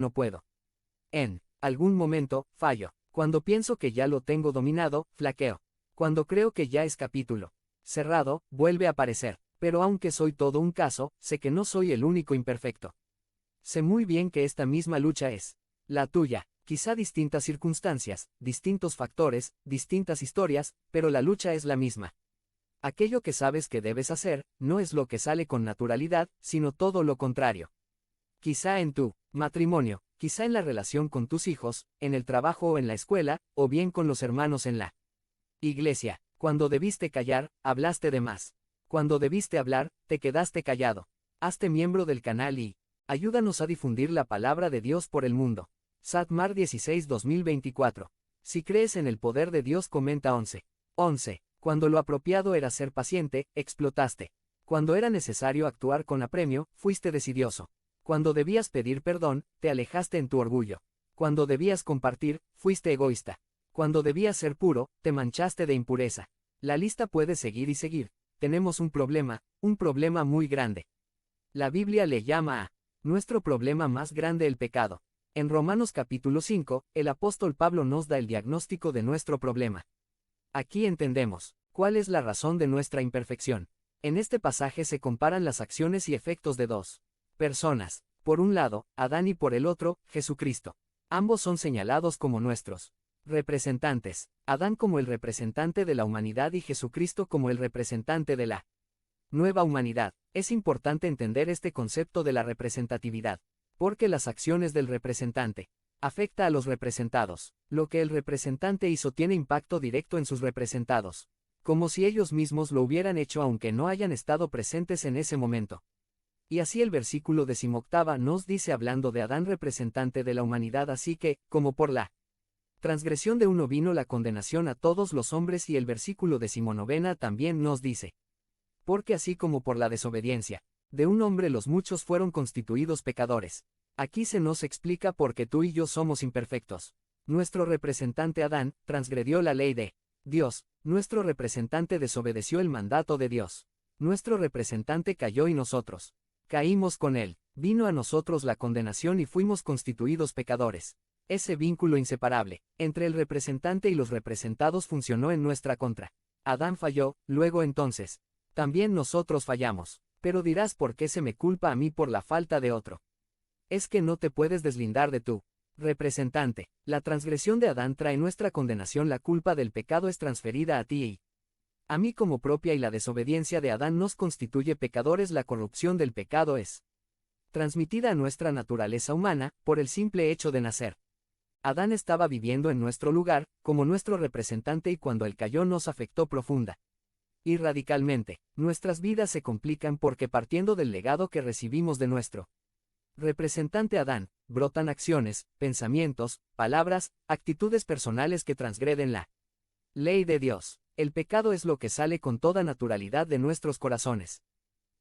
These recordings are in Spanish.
no puedo. En algún momento, fallo. Cuando pienso que ya lo tengo dominado, flaqueo. Cuando creo que ya es capítulo cerrado, vuelve a aparecer. Pero aunque soy todo un caso, sé que no soy el único imperfecto. Sé muy bien que esta misma lucha es la tuya. Quizá distintas circunstancias, distintos factores, distintas historias, pero la lucha es la misma. Aquello que sabes que debes hacer, no es lo que sale con naturalidad, sino todo lo contrario. Quizá en tu matrimonio, quizá en la relación con tus hijos, en el trabajo o en la escuela, o bien con los hermanos en la iglesia. Cuando debiste callar, hablaste de más. Cuando debiste hablar, te quedaste callado. Hazte miembro del canal y ayúdanos a difundir la palabra de Dios por el mundo. Satmar 16-2024. Si crees en el poder de Dios, comenta 11. 11. Cuando lo apropiado era ser paciente, explotaste. Cuando era necesario actuar con apremio, fuiste decidioso. Cuando debías pedir perdón, te alejaste en tu orgullo. Cuando debías compartir, fuiste egoísta. Cuando debías ser puro, te manchaste de impureza. La lista puede seguir y seguir. Tenemos un problema muy grande. La Biblia le llama a nuestro problema más grande el pecado. En Romanos capítulo 5, el apóstol Pablo nos da el diagnóstico de nuestro problema. Aquí entendemos cuál es la razón de nuestra imperfección. En este pasaje se comparan las acciones y efectos de dos personas. Por un lado, Adán y por el otro, Jesucristo. Ambos son señalados como nuestros representantes. Adán como el representante de la humanidad y Jesucristo como el representante de la nueva humanidad. Es importante entender este concepto de la representatividad, porque las acciones del representante afecta a los representados. Lo que el representante hizo tiene impacto directo en sus representados, como si ellos mismos lo hubieran hecho aunque no hayan estado presentes en ese momento. Y así el versículo 18 nos dice hablando de Adán representante de la humanidad, así que, como por la transgresión de uno vino la condenación a todos los hombres, y el versículo 19 también nos dice, porque así como por la desobediencia de un hombre los muchos fueron constituidos pecadores. Aquí se nos explica por qué tú y yo somos imperfectos. Nuestro representante Adán transgredió la ley de Dios, nuestro representante desobedeció el mandato de Dios. Nuestro representante cayó y nosotros caímos con él. Vino a nosotros la condenación y fuimos constituidos pecadores. Ese vínculo inseparable entre el representante y los representados funcionó en nuestra contra. Adán falló, luego entonces también nosotros fallamos. Pero dirás, ¿por qué se me culpa a mí por la falta de otro? Es que no te puedes deslindar de tu representante. La transgresión de Adán trae nuestra condenación, la culpa del pecado es transferida a ti y a mí como propia, y la desobediencia de Adán nos constituye pecadores. La corrupción del pecado es transmitida a nuestra naturaleza humana por el simple hecho de nacer. Adán estaba viviendo en nuestro lugar, como nuestro representante, y cuando él cayó nos afectó profunda y radicalmente. Nuestras vidas se complican porque, partiendo del legado que recibimos de nuestro representante Adán, brotan acciones, pensamientos, palabras, actitudes personales que transgreden la ley de Dios. El pecado es lo que sale con toda naturalidad de nuestros corazones.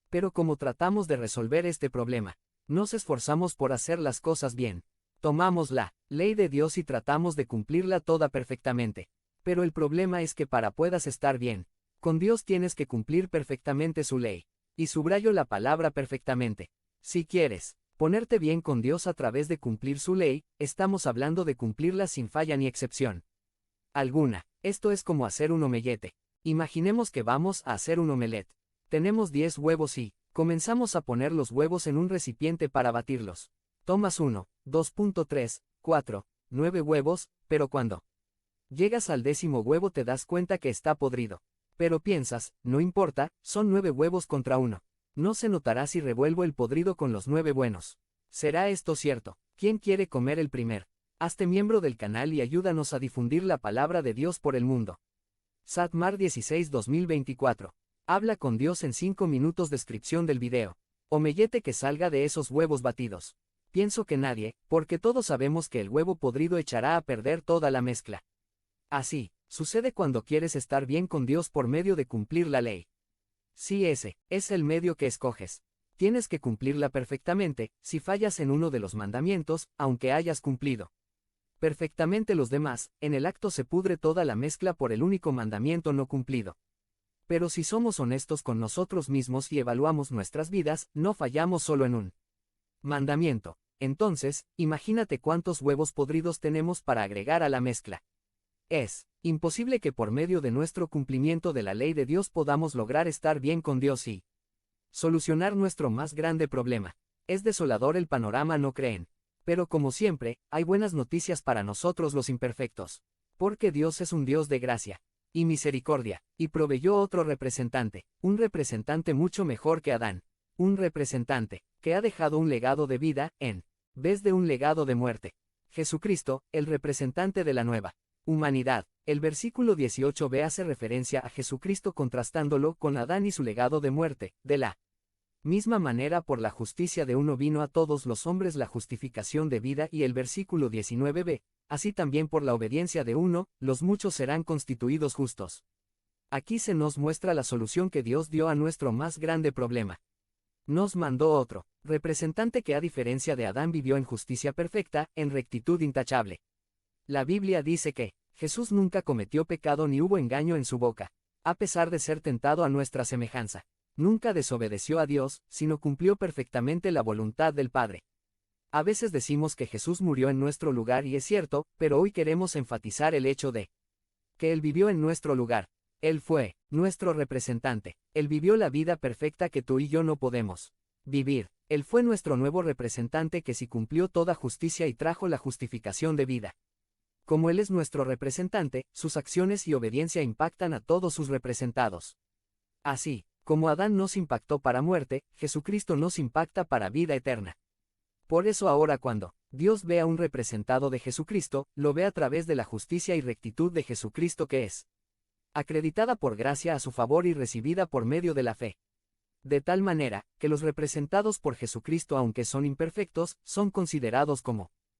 Pero ¿cómo tratamos de resolver este problema? Nos esforzamos por hacer las cosas bien. Tomamos la ley de Dios y tratamos de cumplirla toda perfectamente. Pero el problema es que para puedas estar bien con Dios tienes que cumplir perfectamente su ley. Y subrayo la palabra perfectamente. Si quieres ponerte bien con Dios a través de cumplir su ley, estamos hablando de cumplirla sin falla ni excepción alguna. Esto es como hacer un omelette. Imaginemos que vamos a hacer un omelette. Tenemos 10 huevos y comenzamos a poner los huevos en un recipiente para batirlos. Tomas 1, 2.3, 4, 9 huevos, pero cuando llegas al 10º huevo te das cuenta que está podrido. Pero piensas, no importa, son 9 huevos contra 1. No se notará si revuelvo el podrido con los 9 buenos. ¿Será esto cierto? ¿Quién quiere comer el primer? Hazte miembro del canal y ayúdanos a difundir la palabra de Dios por el mundo. Satmar 16-2024. Habla con Dios en 5 minutos. Descripción del video. Omelette que salga de esos huevos batidos. Pienso que nadie, porque todos sabemos que el huevo podrido echará a perder toda la mezcla. Así sucede cuando quieres estar bien con Dios por medio de cumplir la ley. Si ese es el medio que escoges, tienes que cumplirla perfectamente. Si fallas en uno de los mandamientos, aunque hayas cumplido perfectamente los demás, en el acto se pudre toda la mezcla por el único mandamiento no cumplido. Pero si somos honestos con nosotros mismos y evaluamos nuestras vidas, no fallamos solo en un mandamiento. Entonces, imagínate cuántos huevos podridos tenemos para agregar a la mezcla. Es imposible que por medio de nuestro cumplimiento de la ley de Dios podamos lograr estar bien con Dios y solucionar nuestro más grande problema. Es desolador el panorama, ¿no creen? Pero como siempre, hay buenas noticias para nosotros los imperfectos. Porque Dios es un Dios de gracia y misericordia, y proveyó otro representante, un representante mucho mejor que Adán. Un representante que ha dejado un legado de vida, en vez de un legado de muerte. Jesucristo, el representante de la nueva humanidad. El versículo 18b hace referencia a Jesucristo contrastándolo con Adán y su legado de muerte. De la misma manera, por la justicia de uno vino a todos los hombres la justificación de vida, y el versículo 19b, así también por la obediencia de uno, los muchos serán constituidos justos. Aquí se nos muestra la solución que Dios dio a nuestro más grande problema. Nos mandó otro representante que, a diferencia de Adán, vivió en justicia perfecta, en rectitud intachable. La Biblia dice que Jesús nunca cometió pecado ni hubo engaño en su boca. A pesar de ser tentado a nuestra semejanza, nunca desobedeció a Dios, sino cumplió perfectamente la voluntad del Padre. A veces decimos que Jesús murió en nuestro lugar, y es cierto, pero hoy queremos enfatizar el hecho de que Él vivió en nuestro lugar. Él fue nuestro representante. Él vivió la vida perfecta que tú y yo no podemos vivir. Él fue nuestro nuevo representante que sí cumplió toda justicia y trajo la justificación de vida. Como Él es nuestro representante, sus acciones y obediencia impactan a todos sus representados. Así como Adán nos impactó para muerte, Jesucristo nos impacta para vida eterna. Por eso ahora, cuando Dios ve a un representado de Jesucristo, lo ve a través de la justicia y rectitud de Jesucristo, que es acreditada por gracia a su favor y recibida por medio de la fe. De tal manera, que los representados por Jesucristo, aunque son imperfectos, son considerados como